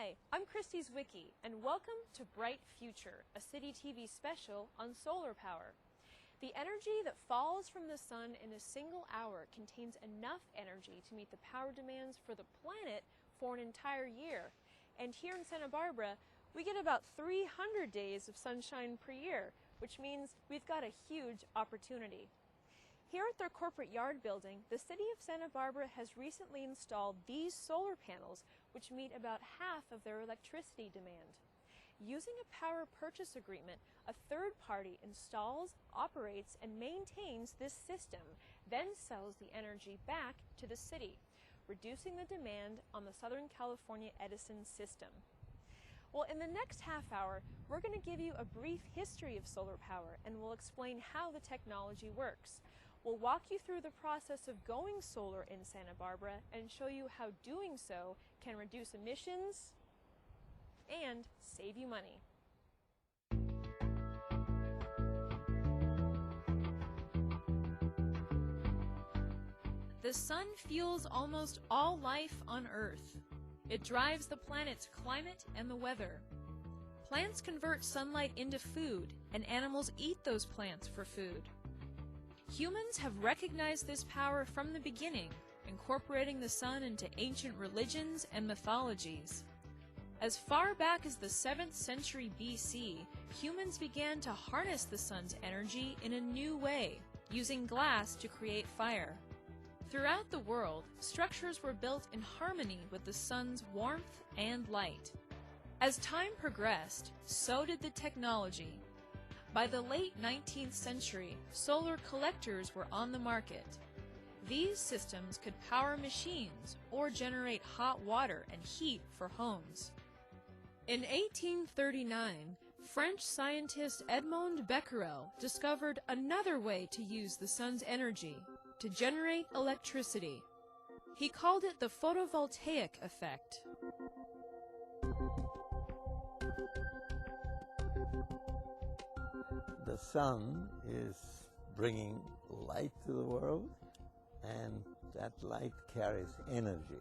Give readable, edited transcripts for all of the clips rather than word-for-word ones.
Hi, I'm Christy Zwicky, and welcome to Bright Future, a City TV special on solar power. The energy that falls from the sun in a single hour contains enough energy to meet the power demands for the planet for an entire year. And here in Santa Barbara, we get about 300 days of sunshine per year, which means we've got a huge opportunity. Here at their corporate yard building, the City of Santa Barbara has recently installed these solar panels, which meet about half of their electricity demand. Using a power purchase agreement, a third party installs, operates, and maintains this system, then sells the energy back to the city, reducing the demand on the Southern California Edison system. Well, in the next half hour, we're going to give you a brief history of solar power, and we'll explain how the technology works. We'll walk you through the process of going solar in Santa Barbara and show you how doing so can reduce emissions and save you money. The sun fuels almost all life on Earth. It drives the planet's climate and the weather. Plants convert sunlight into food, and animals eat those plants for food. Humans have recognized this power from the beginning, incorporating the sun into ancient religions and mythologies. As far back as the 7th century BC, humans began to harness the sun's energy in a new way, using glass to create fire. Throughout the world, structures were built in harmony with the sun's warmth and light. As time progressed, so did the technology. By the late 19th century, solar collectors were on the market. These systems could power machines or generate hot water and heat for homes. In 1839, French scientist Edmond Becquerel discovered another way to use the sun's energy to generate electricity. He called it the photovoltaic effect. The sun is bringing light to the world, and that light carries energy.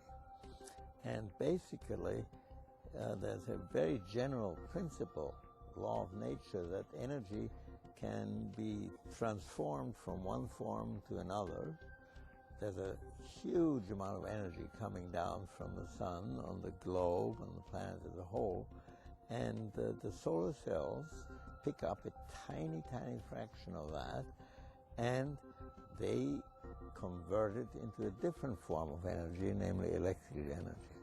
And basically, there's a very general principle, law of nature, that energy can be transformed from one form to another. There's a huge amount of energy coming down from the sun on the globe, on the planet as a whole, and the solar cells pick up a tiny, tiny fraction of that, and they convert it into a different form of energy, namely electrical energy.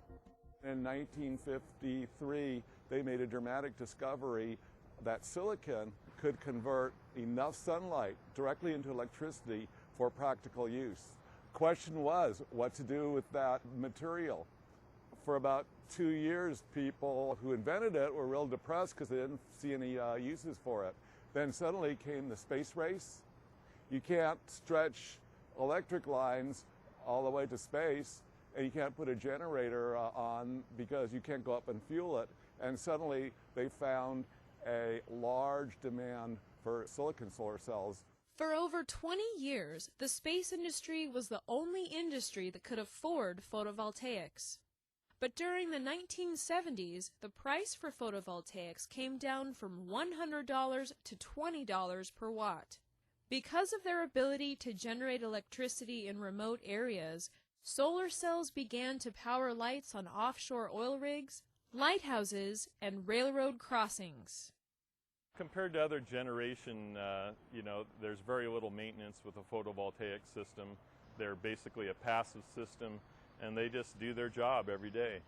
In 1953, they made a dramatic discovery that silicon could convert enough sunlight directly into electricity for practical use. Question was what to do with that material. For about 2 years, people who invented it were real depressed because they didn't see any uses for it. Then suddenly came the space race. You can't stretch electric lines all the way to space, and you can't put a generator on because you can't go up and fuel it. And suddenly they found a large demand for silicon solar cells. For over 20 years, the space industry was the only industry that could afford photovoltaics. But during the 1970s, the price for photovoltaics came down from $100 to $20 per watt. Because of their ability to generate electricity in remote areas, solar cells began to power lights on offshore oil rigs, lighthouses, and railroad crossings. Compared to other generation, there's very little maintenance with a photovoltaic system. They're basically a passive system, and they just do their job every day.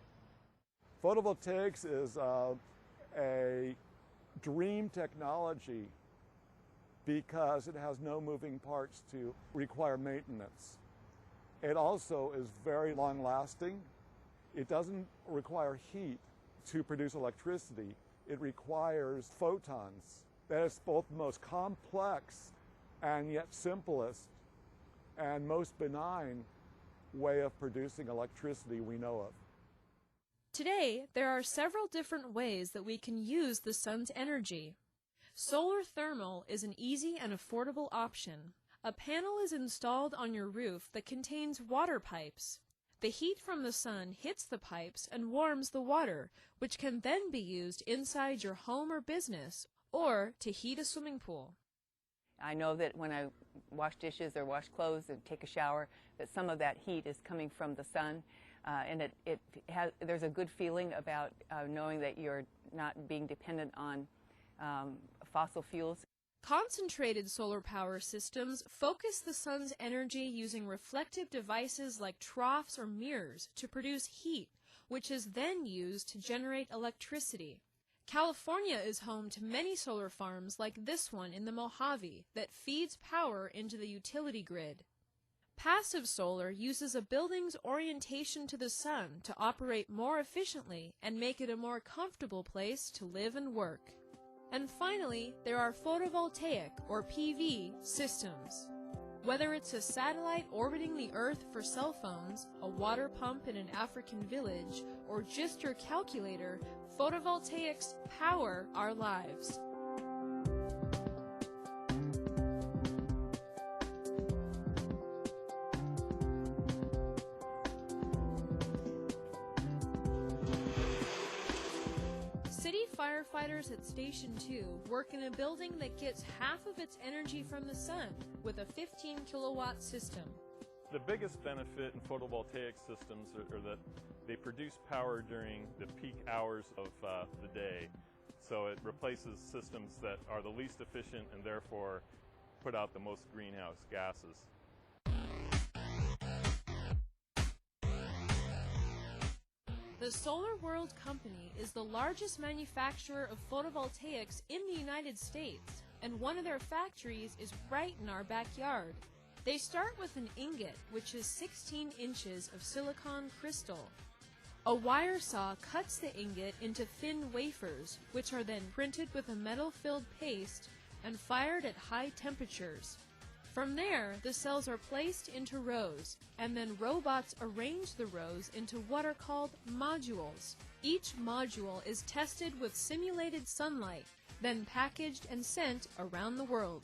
Photovoltaics is a dream technology because it has no moving parts to require maintenance. It also is very long-lasting. It doesn't require heat to produce electricity. It requires photons. That is both the most complex and yet simplest and most benign way of producing electricity we know of. Today, there are several different ways that we can use the sun's energy. Solar thermal is an easy and affordable option. A panel is installed on your roof that contains water pipes. The heat from the sun hits the pipes and warms the water, which can then be used inside your home or business, or to heat a swimming pool. I know that when I wash dishes or wash clothes and take a shower, that some of that heat is coming from the sun, and there's a good feeling about knowing that you're not being dependent on fossil fuels. Concentrated solar power systems focus the sun's energy using reflective devices like troughs or mirrors to produce heat, which is then used to generate electricity. California is home to many solar farms like this one in the Mojave that feeds power into the utility grid. Passive solar uses a building's orientation to the sun to operate more efficiently and make it a more comfortable place to live and work. And finally, there are photovoltaic, or PV, systems. Whether it's a satellite orbiting the Earth for cell phones, a water pump in an African village, or just your calculator, photovoltaics power our lives. City firefighters at Station 2 work in a building that gets half of its energy from the sun with a 15-kilowatt system. The biggest benefit in photovoltaic systems are that they produce power during the peak hours of the day. So it replaces systems that are the least efficient and therefore put out the most greenhouse gases. The Solar World Company is the largest manufacturer of photovoltaics in the United States, and one of their factories is right in our backyard. They start with an ingot, which is 16 inches of silicon crystal. A wire saw cuts the ingot into thin wafers, which are then printed with a metal-filled paste and fired at high temperatures. From there, the cells are placed into rows, and then robots arrange the rows into what are called modules. Each module is tested with simulated sunlight, then packaged and sent around the world.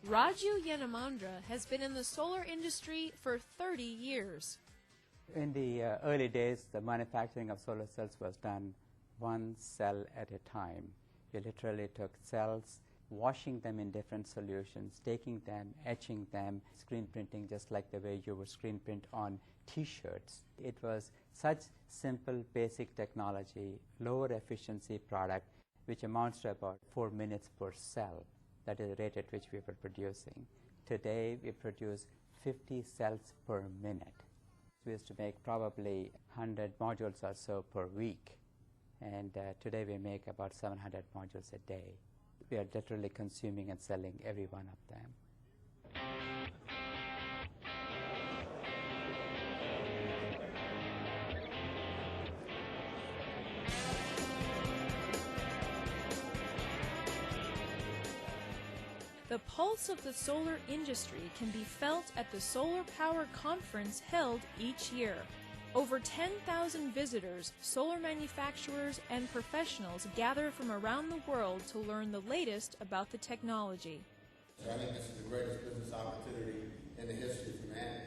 Raju Yanamandra has been in the solar industry for 30 years. In the early days, the manufacturing of solar cells was done one cell at a time. You literally took cells, washing them in different solutions, taking them, etching them, screen printing just like the way you would screen print on T-shirts. It was such simple, basic technology, lower efficiency product, which amounts to about 4 minutes per cell. That is the rate at which we were producing. Today, we produce 50 cells per minute. We used to make probably 100 modules or so per week, and today we make about 700 modules a day. We are literally consuming and selling every one of them. The pulse of the solar industry can be felt at the Solar Power Conference held each year. Over 10,000 visitors, solar manufacturers, and professionals gather from around the world to learn the latest about the technology. I think this is the greatest business opportunity in the history of humanity,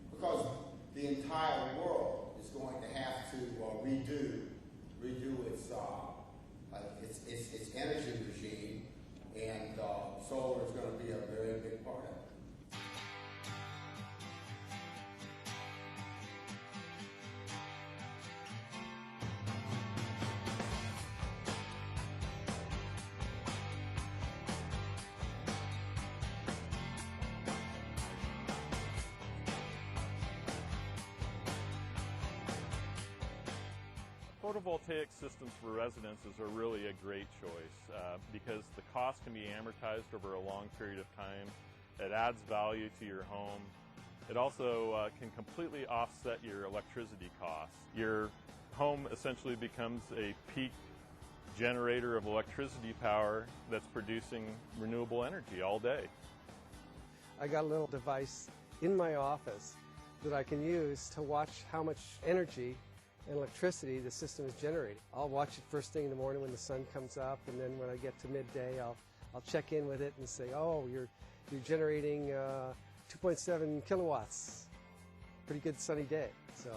because the entire world is going to have to redo its energy regime, and solar is going to be a very big part of it. Photovoltaic systems for residences are really a great choice because the cost can be amortized over a long period of time. It adds value to your home. It also can completely offset your electricity costs. Your home essentially becomes a peak generator of electricity power that's producing renewable energy all day. I got a little device in my office that I can use to watch how much energy and electricity the system is generating. I'll watch it first thing in the morning when the sun comes up, and then when I get to midday, I'll check in with it and say, oh, you're generating 2.7 kilowatts. pretty good sunny day. So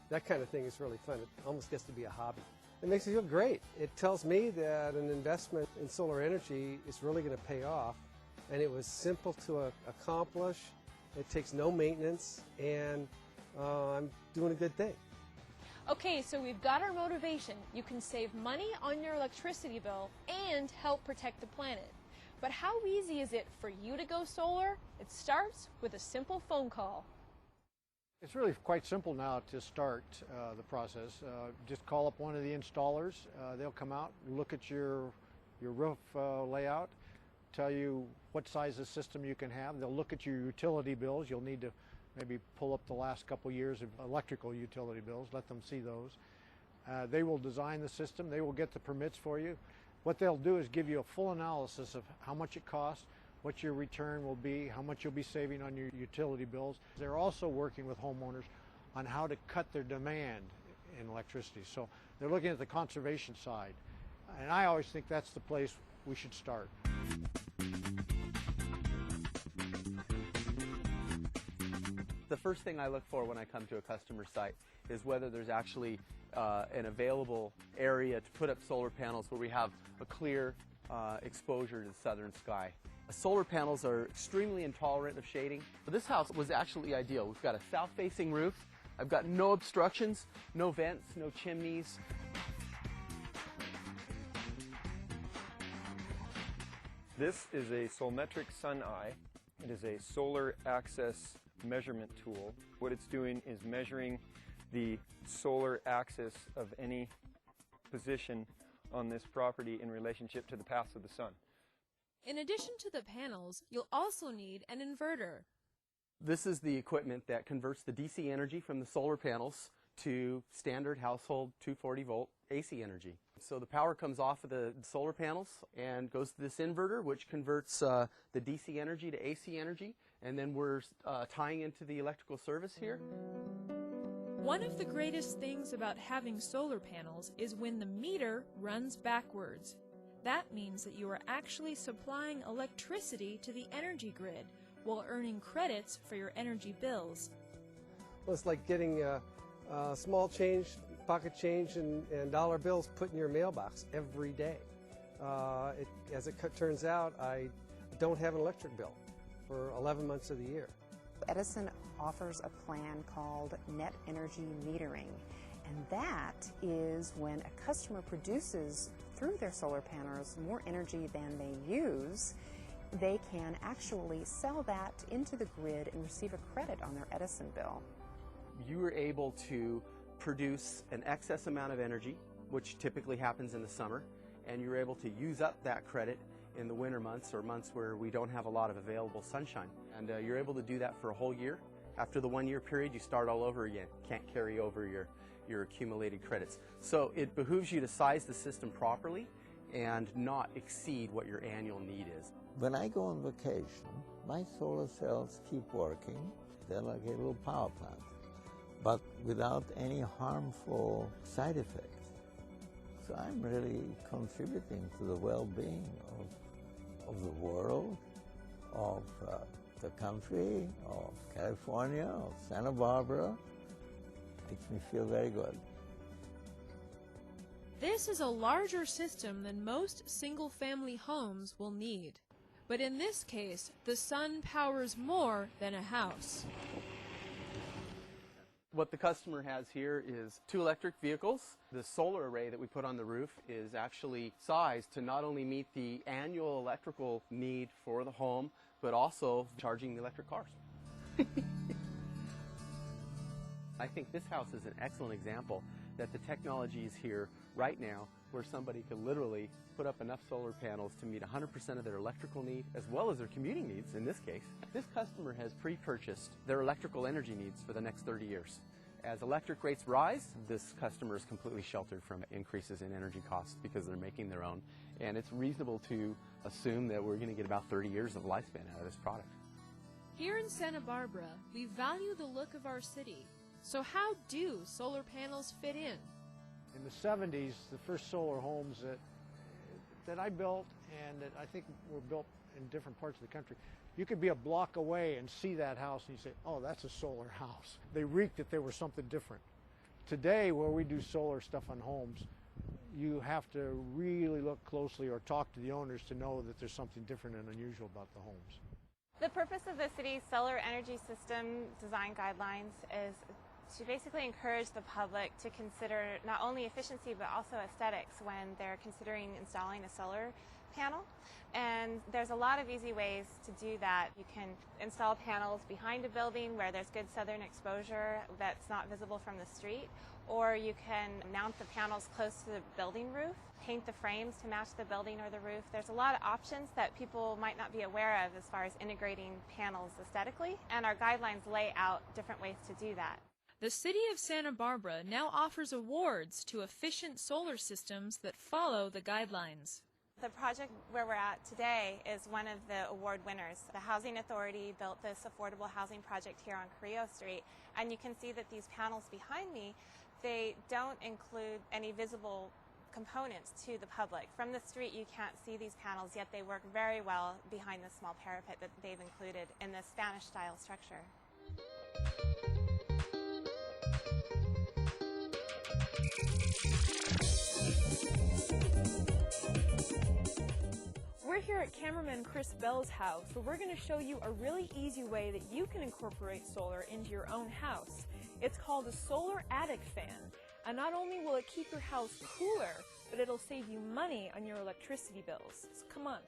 that kind of thing is really fun. It almost gets to be a hobby. It makes me feel great. It tells me that an investment in solar energy is really going to pay off, and it was simple to accomplish. It takes no maintenance, and I'm doing a good thing. Okay, so we've got our motivation. You can save money on your electricity bill and help protect the planet. But how easy is it for you to go solar? It starts with a simple phone call. It's really quite simple now to start the process. Just call up one of the installers. They'll come out, look at your roof layout, tell you what size of system you can have. They'll look at your utility bills. You'll need to maybe pull up the last couple years of electrical utility bills, let them see those. They will design the system. They will get the permits for you. What they'll do is give you a full analysis of how much it costs, what your return will be, how much you'll be saving on your utility bills. They're also working with homeowners on how to cut their demand in electricity. So they're looking at the conservation side. And I always think that's the place we should start. The first thing I look for when I come to a customer site is whether there's actually an available area to put up solar panels where we have a clear exposure to the southern sky. Solar panels are extremely intolerant of shading. But this house was actually ideal. We've got a south-facing roof. I've got no obstructions, no vents, no chimneys. This is a Solmetric Sun Eye. It is a solar axis measurement tool. What it's doing is measuring the solar axis of any position on this property in relationship to the paths of the sun. In addition to the panels, you'll also need an inverter. This is the equipment that converts the DC energy from the solar panels to standard household 240 volt AC energy. So the power comes off of the solar panels and goes to this inverter, which converts the DC energy to AC energy, and then we're tying into the electrical service here. One of the greatest things about having solar panels is when the meter runs backwards. That means that you are actually supplying electricity to the energy grid while earning credits for your energy bills. Well, it's like getting small change, pocket change, and dollar bills put in your mailbox every day. As it turns out, I don't have an electric bill for 11 months of the year. Edison offers a plan called Net Energy Metering, and that is when a customer produces through their solar panels more energy than they use. They can actually sell that into the grid and receive a credit on their Edison bill. You are able to produce an excess amount of energy, which typically happens in the summer, and you're able to use up that credit in the winter months or months where we don't have a lot of available sunshine. And you're able to do that for a whole year. After the 1 year period, you start all over again. Can't carry over your accumulated credits. So it behooves you to size the system properly and not exceed what your annual need is. When I go on vacation, my solar cells keep working. They're like a little power plant, but without any harmful side effects. So I'm really contributing to the well-being of the world, of the country, of California, of Santa Barbara. Makes me feel very good. This is a larger system than most single-family homes will need. But in this case, the sun powers more than a house. What the customer has here is 2 electric vehicles. The solar array that we put on the roof is actually sized to not only meet the annual electrical need for the home, but also charging the electric cars. I think this house is an excellent example that the technology is here right now where somebody could literally put up enough solar panels to meet 100% of their electrical need as well as their commuting needs in this case. This customer has pre-purchased their electrical energy needs for the next 30 years. As electric rates rise, this customer is completely sheltered from increases in energy costs because they're making their own. And it's reasonable to assume that we're going to get about 30 years of lifespan out of this product. Here in Santa Barbara, we value the look of our city. So how do solar panels fit in? In the 70s, the first solar homes that I built and that I think were built in different parts of the country You could be a block away and see that house and you say, oh, that's a solar house. They reeked that there was something different. Today, where we do solar stuff on homes, you have to really look closely or talk to the owners to know that there's something different and unusual about the homes. The purpose of the city's solar energy system design guidelines is to basically encourage the public to consider not only efficiency but also aesthetics when they're considering installing a solar panel. And there's a lot of easy ways to do that. You can install panels behind a building where there's good southern exposure that's not visible from the street, or you can mount the panels close to the building roof, paint the frames to match the building or the roof. There's a lot of options that people might not be aware of as far as integrating panels aesthetically, and our guidelines lay out different ways to do that. The City of Santa Barbara now offers awards to efficient solar systems that follow the guidelines. The project where we're at today is one of the award winners. The Housing Authority built this affordable housing project here on Carrillo Street, and you can see that these panels behind me, they don't include any visible components to the public. From the street you can't see these panels, yet they work very well behind the small parapet that they've included in this Spanish-style structure. We're here at cameraman Chris Bell's house, where we're going to show you a really easy way that you can incorporate solar into your own house. It's called a solar attic fan, and not only will it keep your house cooler, but it'll save you money on your electricity bills. So come on.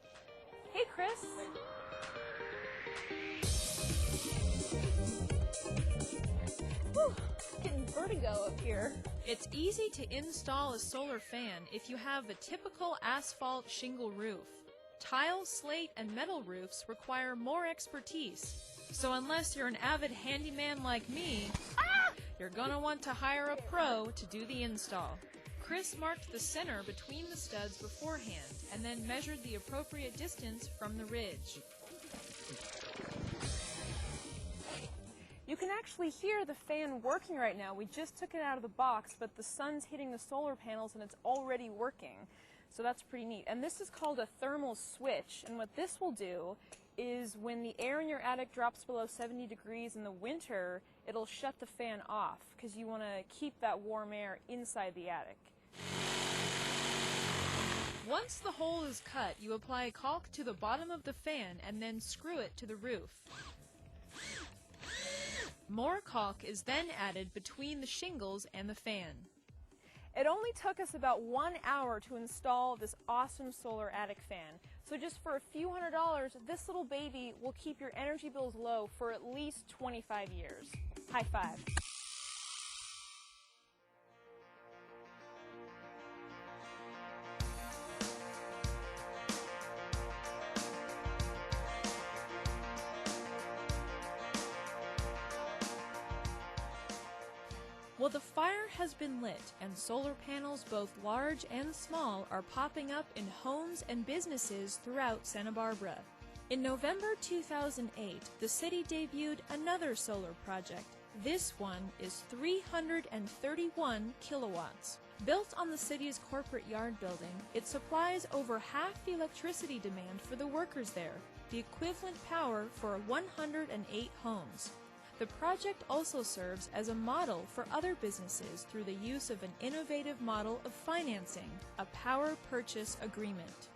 Hey, Chris. Whew, getting vertigo up here. It's easy to install a solar fan if you have a typical asphalt shingle roof. Tile, slate, and metal roofs require more expertise. So unless you're an avid handyman like me, you're gonna want to hire a pro to do the install. Chris marked the center between the studs beforehand and then measured the appropriate distance from the ridge. You can actually hear the fan working right now. We just took it out of the box, but the sun's hitting the solar panels and it's already working. So that's pretty neat. And this is called a thermal switch. And what this will do is when the air in your attic drops below 70 degrees in the winter, it'll shut the fan off because you want to keep that warm air inside the attic. Once the hole is cut, you apply caulk to the bottom of the fan and then screw it to the roof. More caulk is then added between the shingles and the fan. It only took us about 1 hour to install this awesome solar attic fan. So just for a few $100s, this little baby will keep your energy bills low for at least 25 years. High five. Well, the fire has been lit, and solar panels, both large and small, are popping up in homes and businesses throughout Santa Barbara. In November 2008, the city debuted another solar project. This one is 331 kilowatts. Built on the city's corporate yard building, it supplies over half the electricity demand for the workers there, the equivalent power for 108 homes. The project also serves as a model for other businesses through the use of an innovative model of financing, a power purchase agreement.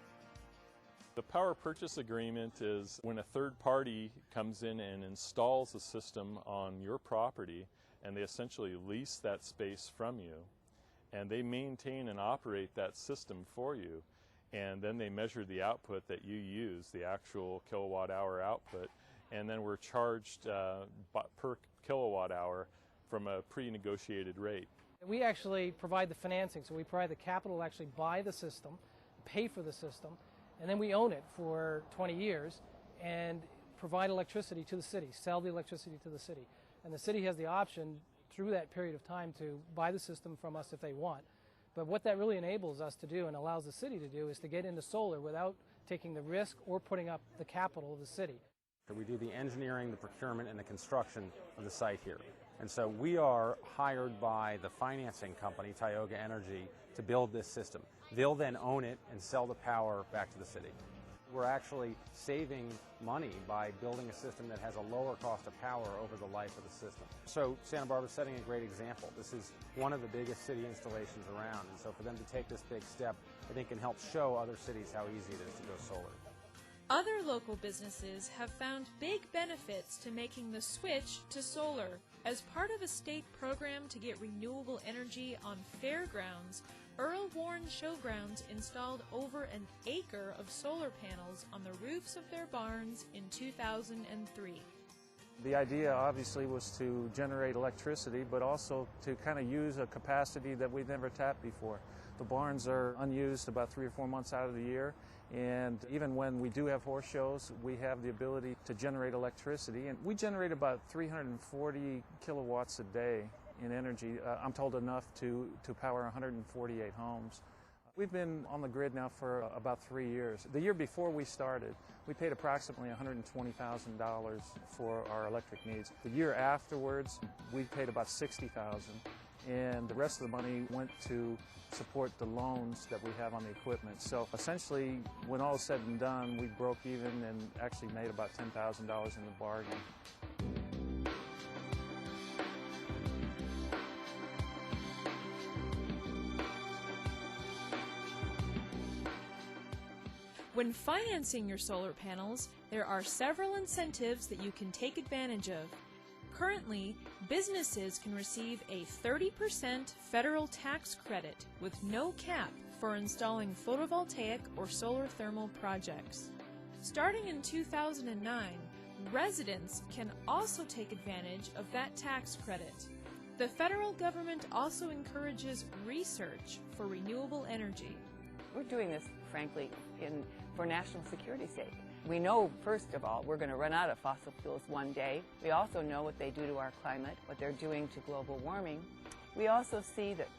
The power purchase agreement is when a third party comes in and installs a system on your property, and they essentially lease that space from you, and they maintain and operate that system for you, and then they measure the output that you use, the actual kilowatt hour output, and then we're charged per kilowatt hour from a pre-negotiated rate. We actually provide the financing, so we provide the capital to actually buy the system, pay for the system, and then we own it for 20 years and provide electricity to the city, sell the electricity to the city. And the city has the option through that period of time to buy the system from us if they want. But what that really enables us to do and allows the city to do is to get into solar without taking the risk or putting up the capital of the city. We do the engineering, the procurement, and the construction of the site here. And so we are hired by the financing company, Tioga Energy, to build this system. They'll then own it and sell the power back to the city. we're actually saving money by building a system that has a lower cost of power over the life of the system. So Santa Barbara's setting a great example. This is one of the biggest city installations around, and so for them to take this big step, I think can help show other cities how easy it is to go solar. Other local businesses have found big benefits to making the switch to solar. As part of a state program to get renewable energy on fairgrounds, Earl Warren Showgrounds installed over an acre of solar panels on the roofs of their barns in 2003. The idea obviously was to generate electricity, but also to kind of use a capacity that we've never tapped before. The barns are unused about 3 or 4 months out of the year, and even when we do have horse shows, we have the ability to generate electricity, and we generate about 340 kilowatts a day in energy. I'm told enough to power 148 homes. We've been on the grid now for about 3 years. The year before we started, we paid approximately $120,000 for our electric needs. The year afterwards, we paid about $60,000, and the rest of the money went to support the loans that we have on the equipment. So essentially, when all is said and done, we broke even and actually made about $10,000 in the bargain. When financing your solar panels, there are several incentives that you can take advantage of. Currently, businesses can receive a 30% federal tax credit with no cap for installing photovoltaic or solar thermal projects. Starting in 2009, residents can also take advantage of that tax credit. The federal government also encourages research for renewable energy. We're doing this, frankly, for national security's sake. We know, first of all, we're going to run out of fossil fuels one day. We also know what they do to our climate, what they're doing to global warming. We also see that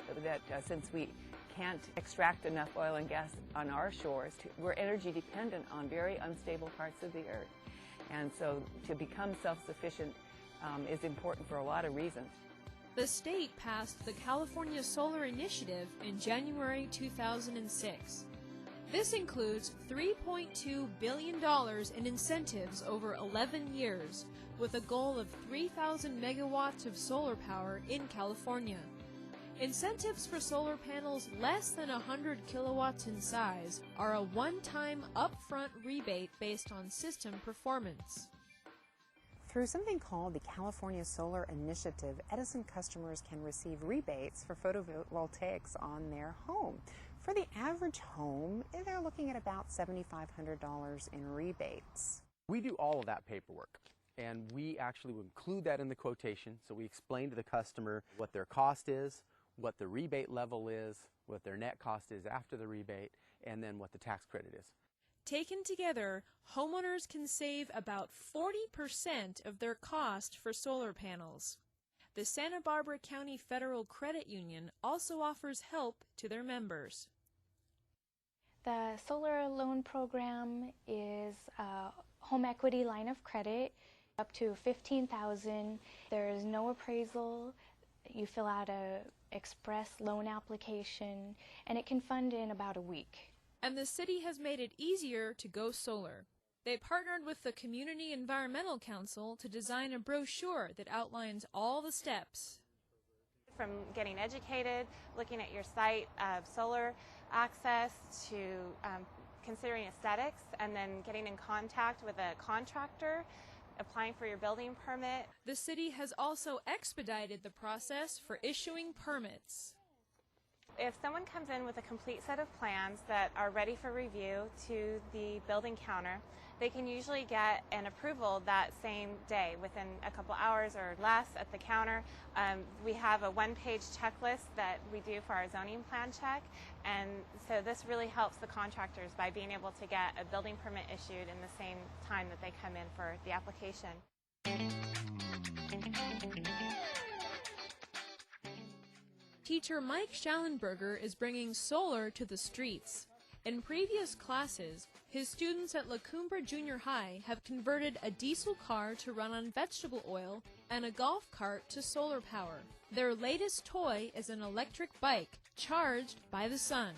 since we can't extract enough oil and gas on our shores, we're energy dependent on very unstable parts of the earth. And so to become self-sufficient is important for a lot of reasons. The state passed the California Solar Initiative in January 2006. This includes $3.2 billion in incentives over 11 years, with a goal of 3,000 megawatts of solar power in California. Incentives for solar panels less than 100 kilowatts in size are a one-time upfront rebate based on system performance. Through something called the California Solar Initiative, Edison customers can receive rebates for photovoltaics on their home. For the average home, they're looking at about $7,500 in rebates. We do all of that paperwork, and we actually will include that in the quotation, so we explain to the customer what their cost is, what the rebate level is, what their net cost is after the rebate, and then what the tax credit is. Taken together, homeowners can save about 40% of their cost for solar panels. The Santa Barbara County Federal Credit Union also offers help to their members. The solar loan program is a home equity line of credit up to $15,000. There is no appraisal. You fill out a express loan application, and it can fund in about a week. And the city has made it easier to go solar. They partnered with the Community Environmental Council to design a brochure that outlines all the steps. From getting educated, looking at your site, solar access, to considering aesthetics, and then getting in contact with a contractor, applying for your building permit. The city has also expedited the process for issuing permits. If someone comes in with a complete set of plans that are ready for review to the building counter, they can usually get an approval that same day, within a couple hours or less at the counter. We have a one-page checklist that we do for our zoning plan check, and so this really helps the contractors by being able to get a building permit issued in the same time that they come in for the application. Teacher Mike Schallenberger is bringing solar to the streets. In previous classes, his students at La Cumbre Junior High have converted a diesel car to run on vegetable oil and a golf cart to solar power. Their latest toy is an electric bike charged by the sun.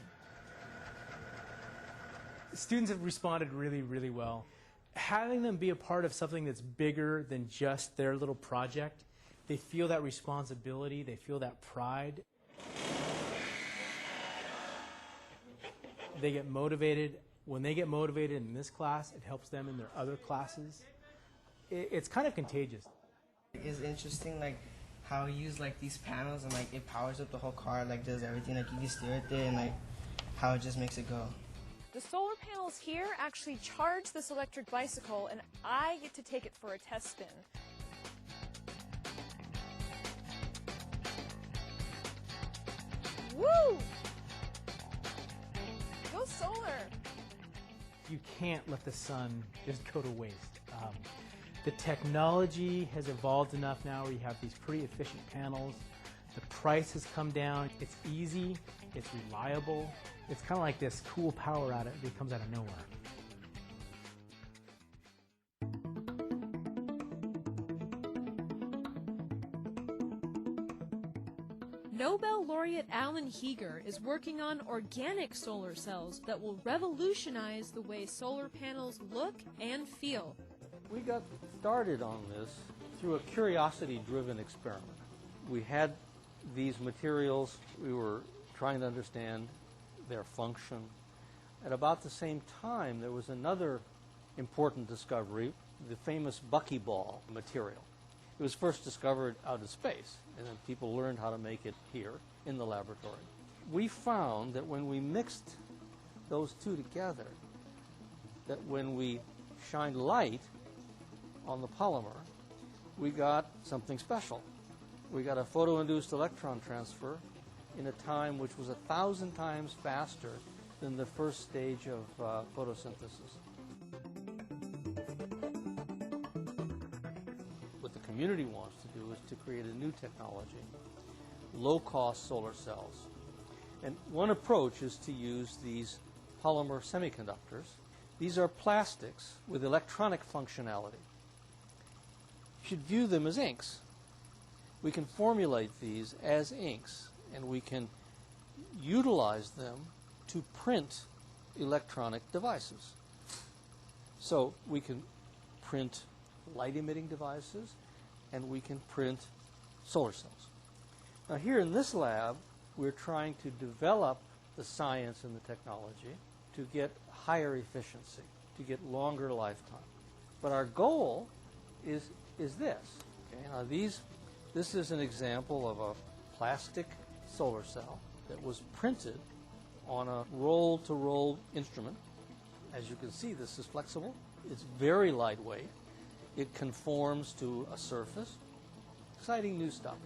Students have responded really, really well. Having them be a part of something that's bigger than just their little project, they feel that responsibility, they feel that pride. They get motivated. When they get motivated in this class, it helps them in their other classes. It's kind of contagious. It's interesting, like, how you use, like, these panels and, like, it powers up the whole car, like, does everything. Like, you can steer it there and, like, how it just makes it go. The solar panels here actually charge this electric bicycle, and I get to take it for a test spin. Woo! Go solar! You can't let the sun just go to waste. The technology has evolved enough now where you have these pretty efficient panels. The price has come down. It's easy. It's reliable. It's kind of like this cool power out that comes out of nowhere. Nobel laureate Alan Heeger is working on organic solar cells that will revolutionize the way solar panels look and feel. We got started on this through a curiosity-driven experiment. We had these materials, we were trying to understand their function. At about the same time, there was another important discovery, the famous buckyball material. It was first discovered out of space, and then people learned how to make it here in the laboratory. We found that when we mixed those two together, that when we shined light on the polymer, we got something special. We got a photo-induced electron transfer in a time which was 1,000 times faster than the first stage of photosynthesis. What the community wants to do is to create a new technology, low-cost solar cells. And one approach is to use these polymer semiconductors. These are plastics with electronic functionality. You should view them as inks. We can formulate these as inks, and we can utilize them to print electronic devices. So we can print light-emitting devices, and we can print solar cells. Now here in this lab, we're trying to develop the science and the technology to get higher efficiency, to get longer lifetime. But our goal is this. Okay? Now this is an example of a plastic solar cell that was printed on a roll-to-roll instrument. As you can see, this is flexible. It's very lightweight. It conforms to a surface. Exciting new stuff.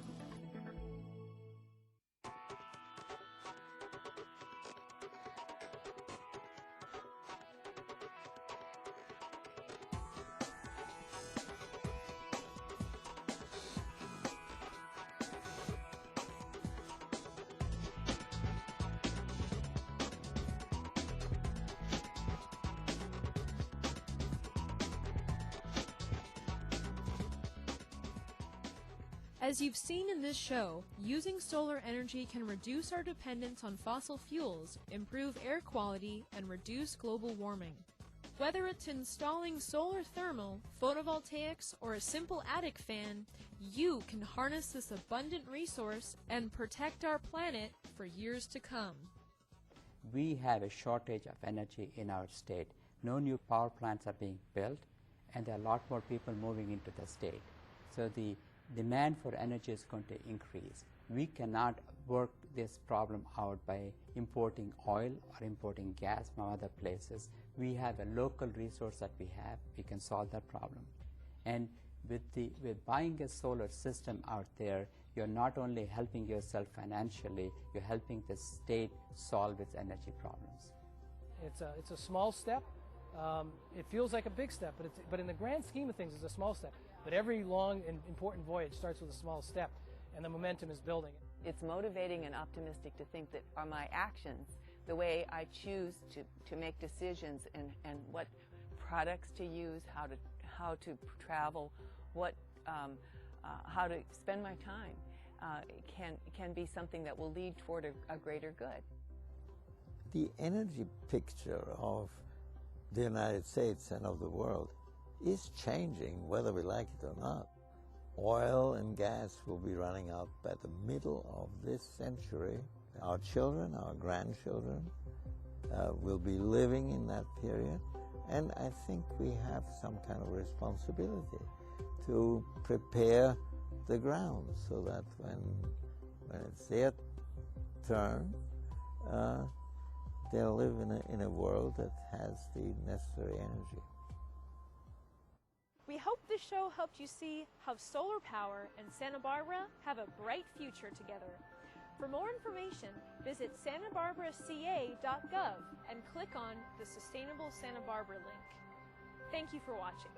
As you've seen in this show, using solar energy can reduce our dependence on fossil fuels, improve air quality, and reduce global warming. Whether it's installing solar thermal, photovoltaics, or a simple attic fan, you can harness this abundant resource and protect our planet for years to come. We have a shortage of energy in our state. No new power plants are being built, and there are a lot more people moving into the state. So the demand for energy is going to increase. We cannot work this problem out by importing oil or importing gas from other places. We have a local resource that we have. We can solve that problem. And with buying a solar system out there, you're not only helping yourself financially, you're helping the state solve its energy problems. It's a small step. It feels like a big step, but in the grand scheme of things, it's a small step. But every long and important voyage starts with a small step, and the momentum is building. It's motivating and optimistic to think that my actions, the way I choose to make decisions and what products to use, how to travel, how to spend my time, can be something that will lead toward a greater good. The energy picture of the United States and of the world is changing, whether we like it or not. Oil and gas will be running out by the middle of this century. Our children, our grandchildren will be living in that period, and I think we have some kind of responsibility to prepare the ground so that when it's their turn, they'll live in a world that has the necessary energy. We hope this show helped you see how solar power and Santa Barbara have a bright future together. For more information, visit santabarbaraca.gov and click on the Sustainable Santa Barbara link. Thank you for watching.